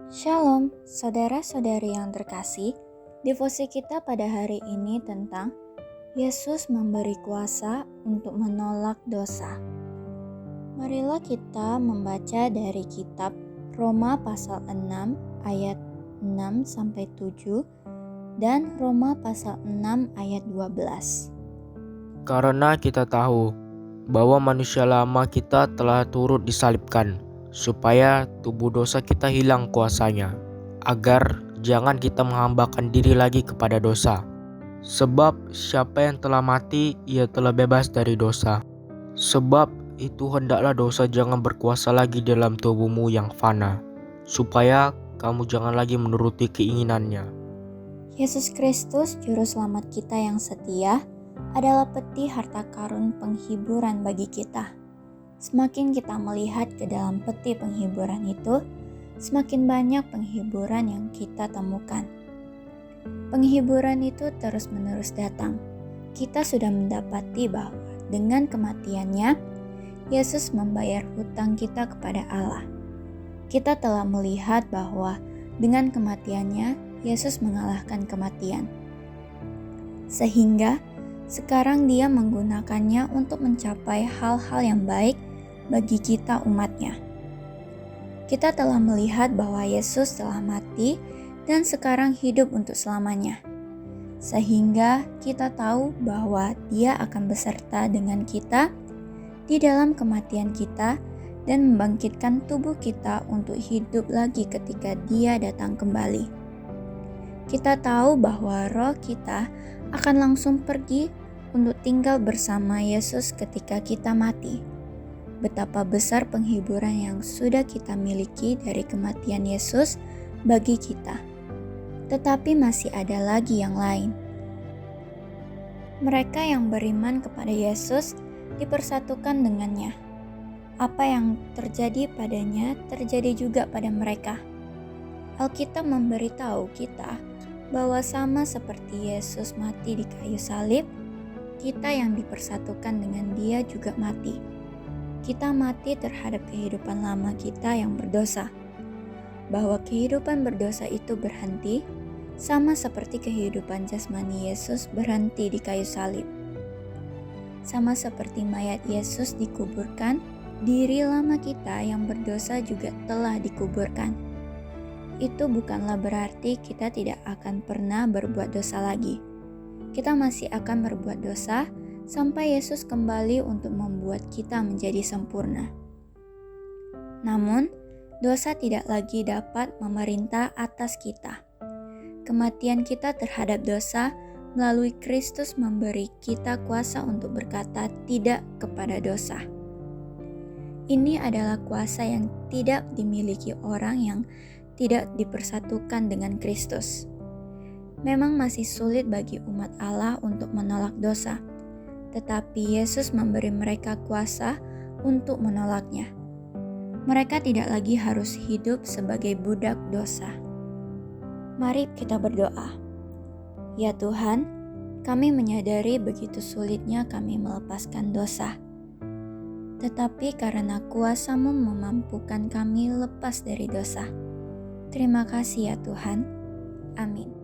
Shalom, saudara-saudari yang terkasih. Devosi kita pada hari ini tentang Yesus memberi kuasa untuk menolak dosa. Marilah kita membaca dari kitab Roma pasal 6 ayat 6-7 dan Roma pasal 6 ayat 12. Karena kita tahu bahwa manusia lama kita telah turut disalibkan, supaya tubuh dosa kita hilang kuasanya, agar jangan kita menghambakan diri lagi kepada dosa. Sebab siapa yang telah mati, ia telah bebas dari dosa. Sebab itu hendaklah dosa jangan berkuasa lagi dalam tubuhmu yang fana, supaya kamu jangan lagi menuruti keinginannya. Yesus Kristus, Juru Selamat kita yang setia, adalah peti harta karun penghiburan bagi kita. Semakin kita melihat ke dalam peti penghiburan itu, semakin banyak penghiburan yang kita temukan. Penghiburan itu terus-menerus datang. Kita sudah mendapati bahwa dengan kematiannya, Yesus membayar hutang kita kepada Allah. Kita telah melihat bahwa dengan kematiannya, Yesus mengalahkan kematian. Sehingga sekarang dia menggunakannya untuk mencapai hal-hal yang baik bagi kita umatnya. Kita telah melihat bahwa Yesus telah mati dan sekarang hidup untuk selamanya. Sehingga kita tahu bahwa dia akan beserta dengan kita di dalam kematian kita dan membangkitkan tubuh kita untuk hidup lagi ketika dia datang kembali. Kita tahu bahwa roh kita akan langsung pergi untuk tinggal bersama Yesus ketika kita mati. Betapa besar penghiburan yang sudah kita miliki dari kematian Yesus bagi kita. Tetapi masih ada lagi yang lain. Mereka yang beriman kepada Yesus dipersatukan dengannya. Apa yang terjadi padanya terjadi juga pada mereka. Alkitab memberitahu kita bahwa sama seperti Yesus mati di kayu salib, kita yang dipersatukan dengan Dia juga mati. Kita mati terhadap kehidupan lama kita yang berdosa. Bahwa kehidupan berdosa itu berhenti, sama seperti kehidupan jasmani Yesus berhenti di kayu salib. Sama seperti mayat Yesus dikuburkan, diri lama kita yang berdosa juga telah dikuburkan. Itu bukanlah berarti kita tidak akan pernah berbuat dosa lagi. Kita masih akan berbuat dosa sampai Yesus kembali untuk membuat kita menjadi sempurna. Namun, dosa tidak lagi dapat memerintah atas kita. Kematian kita terhadap dosa melalui Kristus memberi kita kuasa untuk berkata tidak kepada dosa. Ini adalah kuasa yang tidak dimiliki orang yang tidak dipersatukan dengan Kristus. Memang masih sulit bagi umat Allah untuk menolak dosa, tetapi Yesus memberi mereka kuasa untuk menolaknya. Mereka tidak lagi harus hidup sebagai budak dosa. Mari kita berdoa. Ya Tuhan, kami menyadari begitu sulitnya kami melepaskan dosa. Tetapi karena kuasa-Mu memampukan kami lepas dari dosa. Terima kasih ya Tuhan. Amin.